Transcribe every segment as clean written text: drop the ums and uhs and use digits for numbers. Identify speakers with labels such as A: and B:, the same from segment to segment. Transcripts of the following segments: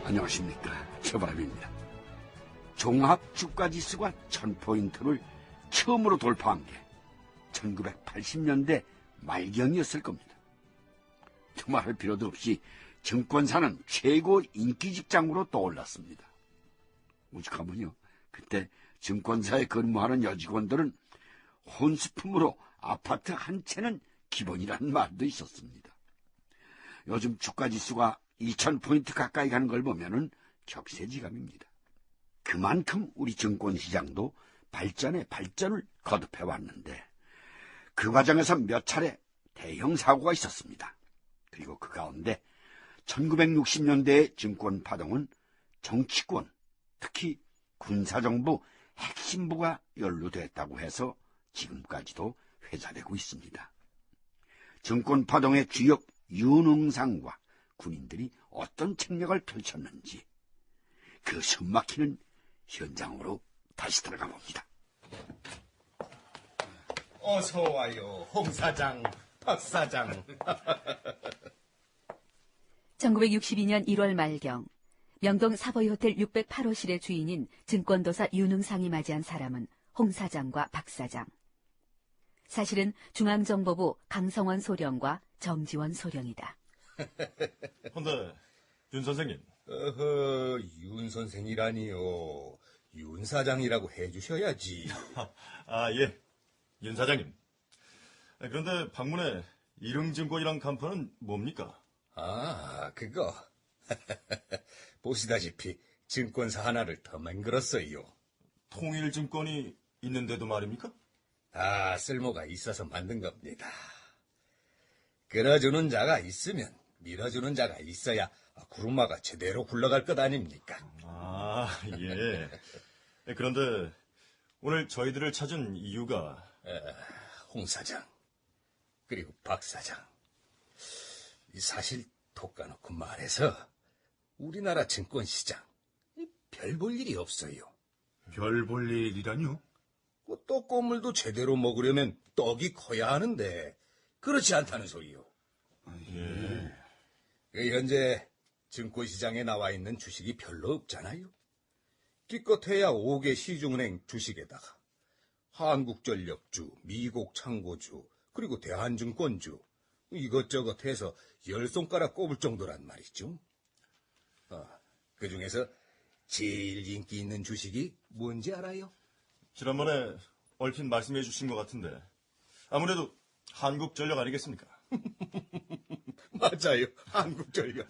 A: 안녕하십니까, 최바람입니다. 종합주가지수가 1000포인트를 처음으로 돌파한 게 1980년대 말경이었을 겁니다. 두말할 필요도 없이 증권사는 최고 인기 직장으로 떠올랐습니다. 오죽하면요, 그때 증권사에 근무하는 여직원들은 혼수품으로 아파트 한 채는 기본이라는 말도 있었습니다. 요즘 주가지수가 2000포인트 가까이 가는 걸 보면은 격세지감입니다. 그만큼 우리 증권시장도 발전에 발전을 거듭해 왔는데 그 과정에서 몇 차례 대형 사고가 있었습니다. 그리고 그 가운데 1960년대의 증권 파동은 정치권, 특히 군사정부 핵심부가 연루됐다고 해서 지금까지도 회자되고 있습니다. 증권 파동의 주역 윤흥상과 군인들이 어떤 책략을 펼쳤는지 그 숨막히는 현장으로 다시 들어가 봅니다.
B: 어서 와요, 홍 사장, 박 사장.
C: 1962년 1월 말경, 명동 사보이호텔 608호실의 주인인 증권도사 윤흥상이 맞이한 사람은 홍 사장과 박 사장. 사실은 중앙정보부 강성원 소령과 정지원 소령이다.
D: 근데 윤 선생님.
B: 어허, 윤 선생이라니요. 윤 사장이라고 해주셔야지.
D: 아, 예. 윤 사장님. 그런데 방문에 일흥증권이란 간판은 뭡니까?
B: 아, 그거. 보시다시피 증권사 하나를 더 만들었어요.
D: 통일증권이 있는데도 말입니까?
B: 다 쓸모가 있어서 만든 겁니다. 끌어주는 자가 있으면 밀어주는 자가 있어야 구루마가 제대로 굴러갈 것 아닙니까?
D: 아, 예. 그런데 오늘 저희들을 찾은 이유가...
B: 홍 사장, 그리고 박 사장. 사실 톡까놓고 말해서 우리나라 증권시장 별 볼 일이 없어요.
E: 별 볼 일이라뇨?
B: 떡고물도 제대로 먹으려면 떡이 커야 하는데 그렇지 않다는 소리요.
D: 예.
B: 현재 증권시장에 나와 있는 주식이 별로 없잖아요. 기껏해야 5개 시중은행 주식에다가 한국전력주, 미국창고주, 그리고 대한증권주 이것저것 해서 10손가락 꼽을 정도란 말이죠. 그중에서 제일 인기 있는 주식이 뭔지 알아요?
D: 지난번에 얼핏 말씀해 주신 것 같은데 아무래도 한국전력 아니겠습니까?
B: 맞아요. 한국전력.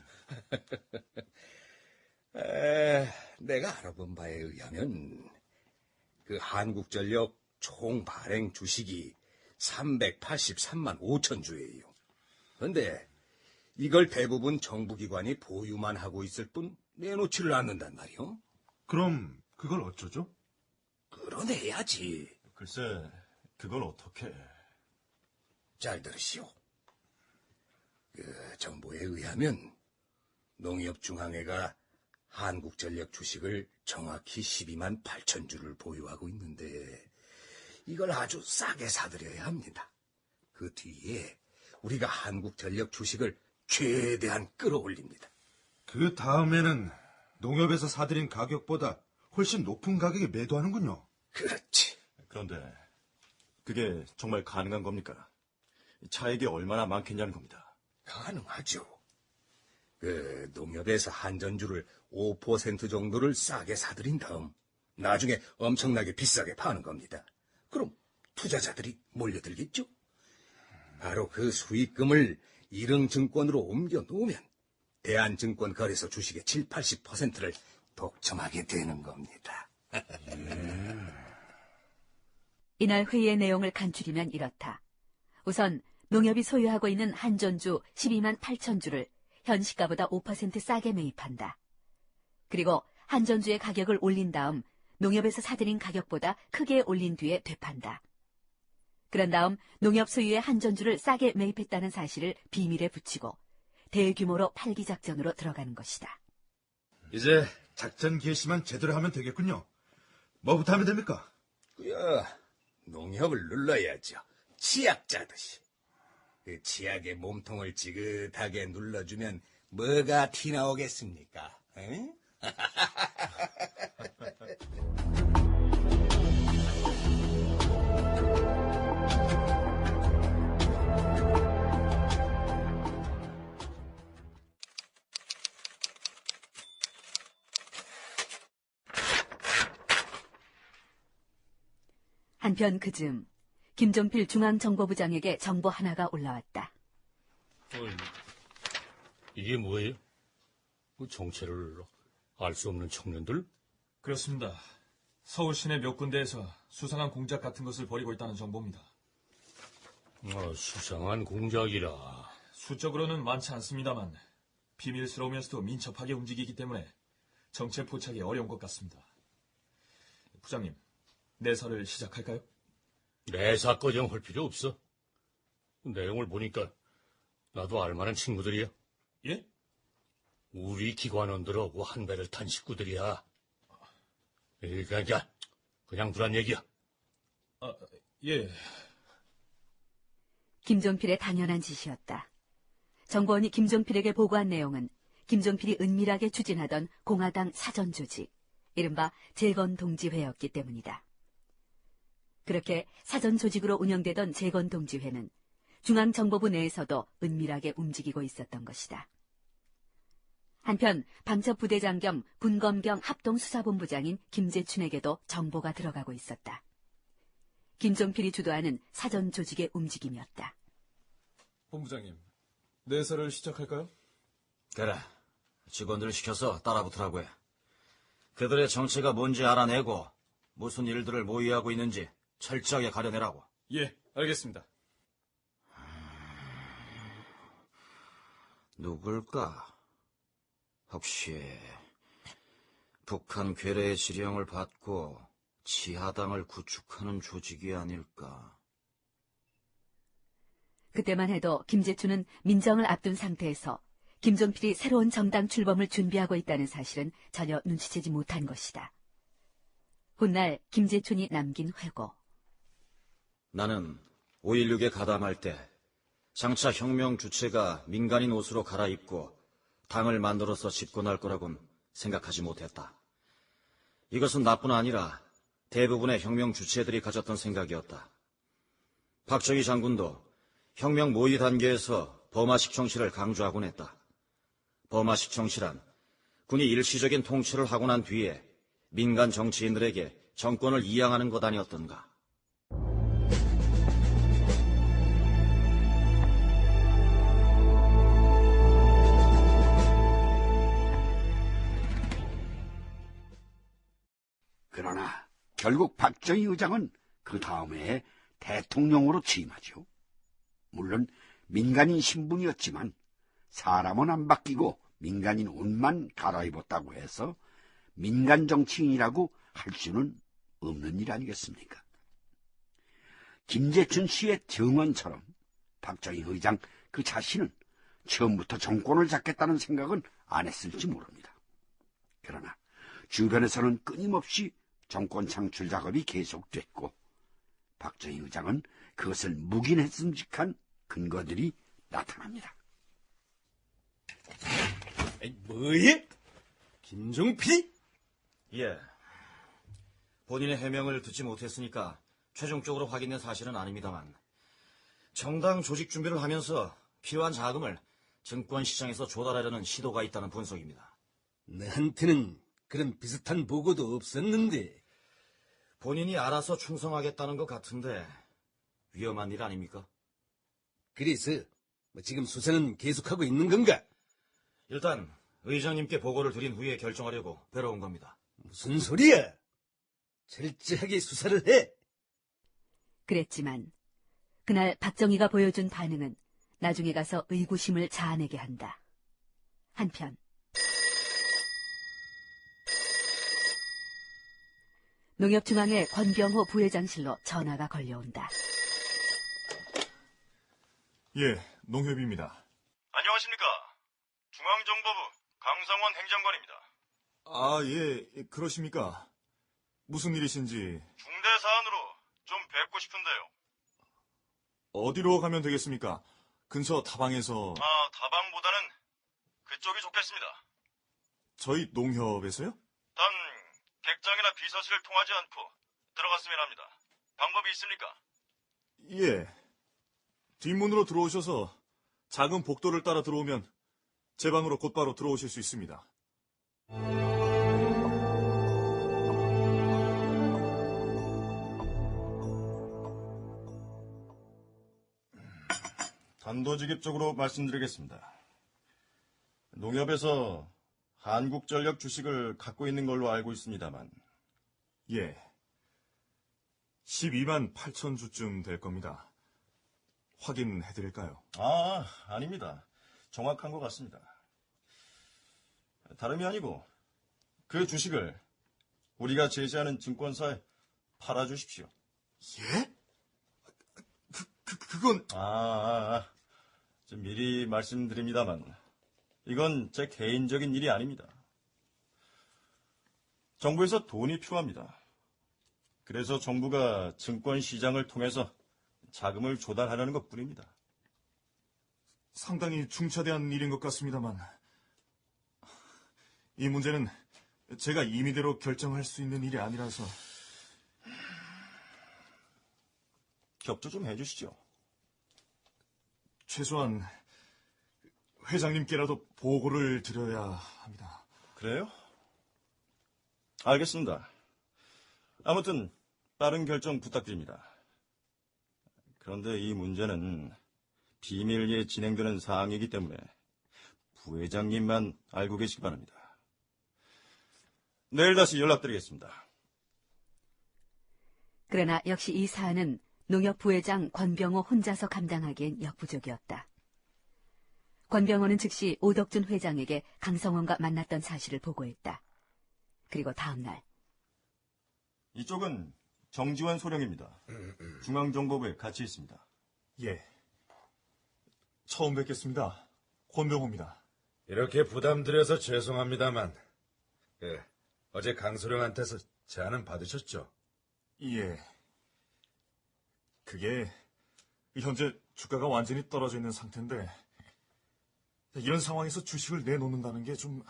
B: 내가 알아본 바에 의하면 그 한국전력 총 발행 주식이 383만 5천 주예요. 그런데 이걸 대부분 정부기관이 보유만 하고 있을 뿐 내놓지를 않는단 말이요.
E: 그럼 그걸 어쩌죠?
B: 끌어내야지.
D: 글쎄, 그걸 어떻게...
B: 잘 들으시오. 정보에 의하면 농협중앙회가 한국전력 주식을 정확히 12만 8천 주를 보유하고 있는데 이걸 아주 싸게 사들여야 합니다. 그 뒤에 우리가 한국전력 주식을 최대한 끌어올립니다.
E: 그 다음에는 농협에서 사들인 가격보다 훨씬 높은 가격에 매도하는군요.
B: 그렇지.
D: 그런데 그게 정말 가능한 겁니까? 차익이 얼마나 많겠냐는 겁니다.
B: 가능하죠. 농협에서 한전주를 5% 정도를 싸게 사들인 다음 나중에 엄청나게 비싸게 파는 겁니다. 그럼 투자자들이 몰려들겠죠? 바로 그 수익금을 일흥증권으로 옮겨 놓으면 대한증권 거래소 주식의 70-80%를 독점하게 되는 겁니다.
C: 이날 회의의 내용을 간추리면 이렇다. 우선 농협이 소유하고 있는 한전주 12만 8천 주를 현 시가보다 5% 싸게 매입한다. 그리고 한전주의 가격을 올린 다음 농협에서 사들인 가격보다 크게 올린 뒤에 되판다. 그런 다음 농협 소유의 한전주를 싸게 매입했다는 사실을 비밀에 붙이고 대규모로 팔기 작전으로 들어가는 것이다.
E: 이제 작전 개시만 제대로 하면 되겠군요. 뭐부터 하면 됩니까?
B: 농협을 눌러야죠. 치약 짜듯이. 그 치약의 몸통을 지긋하게 눌러주면 뭐가 튀나오겠습니까? 에?
C: 한편 그즈음 김종필 중앙정보부장에게 정보 하나가 올라왔다.
F: 이게 뭐예요? 그 정체를 알 수 없는 청년들?
G: 그렇습니다. 서울 시내 몇 군데에서 수상한 공작 같은 것을 벌이고 있다는 정보입니다.
F: 수상한 공작이라.
G: 수적으로는 많지 않습니다만 비밀스러우면서도 민첩하게 움직이기 때문에 정체 포착이 어려운 것 같습니다. 부장님, 내사를 시작할까요?
F: 내사거정 할 필요 없어. 내용을 보니까 나도 알만한 친구들이야.
G: 예?
F: 우리 기관원들하고 한 배를 탄 식구들이야. 그러니까 그냥 두란 얘기야.
G: 예.
C: 김종필의 당연한 짓이었다. 정보원이 김종필에게 보고한 내용은 김종필이 은밀하게 추진하던 공화당 사전 조직, 이른바 재건동지회였기 때문이다. 그렇게 사전 조직으로 운영되던 재건동지회는 중앙정보부 내에서도 은밀하게 움직이고 있었던 것이다. 한편 방첩부대장 겸 군검경 합동수사본부장인 김재춘에게도 정보가 들어가고 있었다. 김종필이 주도하는 사전 조직의 움직임이었다.
G: 본부장님, 내사를 시작할까요?
H: 그래, 직원들 시켜서 따라붙으라고 해. 그들의 정체가 뭔지 알아내고 무슨 일들을 모의하고 있는지 철저하게 가려내라고.
G: 예, 알겠습니다.
H: 누굴까? 혹시 북한 괴뢰의 지령을 받고 지하당을 구축하는 조직이 아닐까?
C: 그때만 해도 김재춘은 민정을 앞둔 상태에서 김종필이 새로운 정당 출범을 준비하고 있다는 사실은 전혀 눈치채지 못한 것이다. 훗날 김재춘이 남긴 회고.
H: 나는 5.16에 가담할 때 장차 혁명 주체가 민간인 옷으로 갈아입고 당을 만들어서 집권할 거라곤 생각하지 못했다. 이것은 나뿐 아니라 대부분의 혁명 주체들이 가졌던 생각이었다. 박정희 장군도 혁명 모의 단계에서 버마식 정치를 강조하곤 했다. 버마식 정치란 군이 일시적인 통치를 하고 난 뒤에 민간 정치인들에게 정권을 이양하는 것 아니었던가.
A: 그러나 결국 박정희 의장은 그 다음에 대통령으로 취임하죠. 물론 민간인 신분이었지만 사람은 안 바뀌고 민간인 옷만 갈아입었다고 해서 민간 정치인이라고 할 수는 없는 일 아니겠습니까? 김재춘 씨의 증언처럼 박정희 의장 그 자신은 처음부터 정권을 잡겠다는 생각은 안 했을지 모릅니다. 그러나 주변에서는 끊임없이 정권 창출 작업이 계속됐고 박정희 의장은 그것을 묵인했음직한 근거들이 나타납니다.
B: 뭐예? 김종필이?
H: 예. 본인의 해명을 듣지 못했으니까 최종적으로 확인된 사실은 아닙니다만 정당 조직 준비를 하면서 필요한 자금을 증권시장에서 조달하려는 시도가 있다는 분석입니다.
B: 나한테는 그런 비슷한 보고도 없었는데.
H: 본인이 알아서 충성하겠다는 것 같은데 위험한 일 아닙니까?
B: 그래서 지금 수사는 계속하고 있는 건가?
H: 일단 의장님께 보고를 드린 후에 결정하려고 뵈러 온 겁니다.
B: 무슨 소리야? 철저하게 수사를 해.
C: 그랬지만 그날 박정희가 보여준 반응은 나중에 가서 의구심을 자아내게 한다. 한편 농협중앙회 권병호 부회장실로 전화가 걸려온다.
D: 예, 농협입니다.
I: 안녕하십니까. 중앙정보부 강성원 행정관입니다.
D: 아, 예, 그러십니까? 무슨 일이신지.
I: 중대 사안으로 좀 뵙고 싶은데요.
D: 어디로 가면 되겠습니까? 근처 다방에서.
I: 다방보다는 그쪽이 좋겠습니다.
D: 저희 농협에서요?
I: 단 객장이나 비서실을 통하지 않고 들어갔으면 합니다. 방법이 있습니까?
D: 예. 뒷문으로 들어오셔서 작은 복도를 따라 들어오면 제 방으로 곧바로 들어오실 수 있습니다.
I: 단도직입적으로 말씀드리겠습니다. 농협에서 한국전력 주식을 갖고 있는 걸로 알고 있습니다만,
D: 예. 12만 8천 주쯤 될 겁니다. 확인해드릴까요?
I: 아닙니다. 정확한 것 같습니다. 다름이 아니고 그 주식을 우리가 제시하는 증권사에 팔아주십시오.
D: 예? 그건...
I: 좀 미리 말씀드립니다만 이건 제 개인적인 일이 아닙니다. 정부에서 돈이 필요합니다. 그래서 정부가 증권시장을 통해서 자금을 조달하려는 것뿐입니다.
D: 상당히 중차대한 일인 것 같습니다만 이 문제는 제가 임의대로 결정할 수 있는 일이 아니라서
I: 협조 좀 해주시죠.
D: 최소한 회장님께라도 보고를 드려야 합니다.
I: 그래요? 알겠습니다. 아무튼 빠른 결정 부탁드립니다. 그런데 이 문제는 비밀리에 진행되는 사항이기 때문에 부회장님만 알고 계시기 바랍니다. 내일 다시 연락드리겠습니다.
C: 그러나 역시 이 사안은 농협 부회장 권병호 혼자서 감당하기엔 역부족이었다. 권병호는 즉시 오덕준 회장에게 강성원과 만났던 사실을 보고했다. 그리고 다음 날
I: 이쪽은 정지환 소령입니다. 중앙정보부에 같이 있습니다.
D: 예. 처음 뵙겠습니다. 권병호입니다.
E: 이렇게 부담드려서 죄송합니다만, 어제 강소령한테서 제안은 받으셨죠?
D: 예. 그게 현재 주가가 완전히 떨어져 있는 상태인데 이런 상황에서 주식을 내놓는다는 게 좀...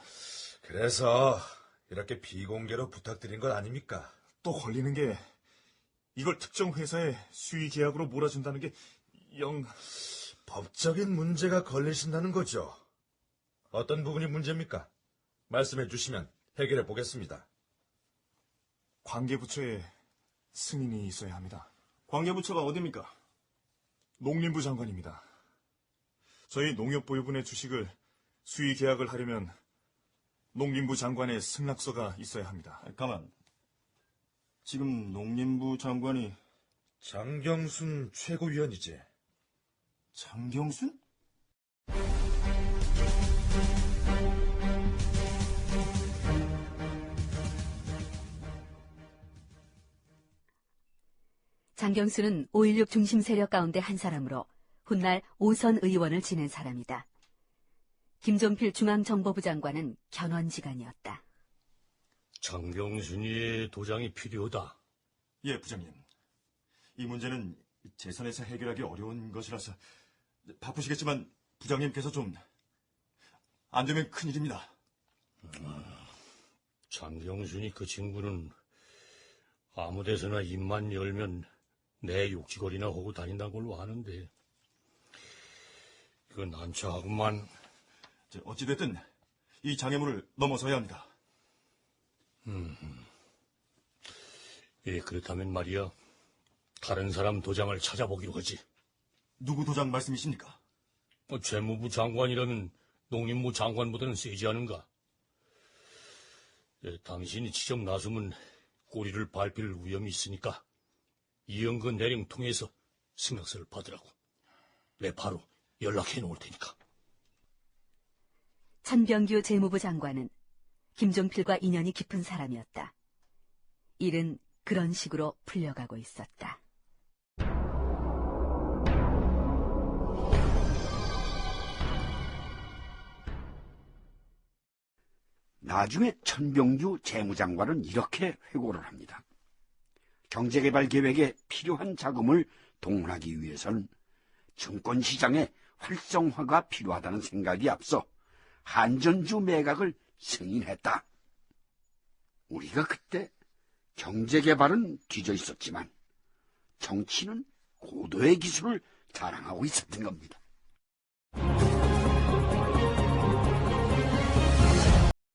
E: 그래서 이렇게 비공개로 부탁드린 것 아닙니까?
D: 또 걸리는 게 이걸 특정 회사에 수의 계약으로 몰아준다는 게 영...
E: 법적인 문제가 걸리신다는 거죠. 어떤 부분이 문제입니까? 말씀해 주시면 해결해 보겠습니다.
D: 관계부처에 승인이 있어야 합니다.
I: 관계부처가 어디입니까?
D: 농림부 장관입니다. 저희 농협보유분의 주식을 수의 계약을 하려면 농림부 장관의 승낙서가 있어야 합니다.
I: 가만. 지금 농림부 장관이
E: 장경순 최고위원이지.
I: 장경순?
C: 장경수는 5.16 중심 세력 가운데 한 사람으로 훗날 5선 의원을 지낸 사람이다. 김종필 중앙정보부 장관은 견원지간이었다.
F: 장경순이 도장이 필요하다.
I: 예, 부장님. 이 문제는 재선에서 해결하기 어려운 것이라서 바쁘시겠지만 부장님께서 좀 안 되면 큰일입니다.
F: 장경순이 그 친구는 아무 데서나 입만 열면 내 욕지거리나 하고 다닌다는 걸로 아는데 이건 난처하구만.
I: 어찌됐든 이 장애물을 넘어서야 합니다.
F: 예, 그렇다면 말이야 다른 사람 도장을 찾아보기로 하지.
I: 누구 도장 말씀이십니까?
F: 재무부 장관이라면 농림부 장관보다는 세지 않은가? 예, 당신이 직접 나서면 꼬리를 밟힐 위험이 있으니까 이영근 내령 통해서 승낙서를 받으라고. 내 바로 연락해 놓을 테니까.
C: 천병규 재무부 장관은 김종필과 인연이 깊은 사람이었다. 일은 그런 식으로 풀려가고 있었다.
A: 나중에 천병규 재무장관은 이렇게 회고를 합니다. 경제개발 계획에 필요한 자금을 동원하기 위해서는 증권시장의 활성화가 필요하다는 생각이 앞서 한전주 매각을 승인했다. 우리가 그때 경제개발은 뒤져 있었지만 정치는 고도의 기술을 자랑하고 있었던 겁니다.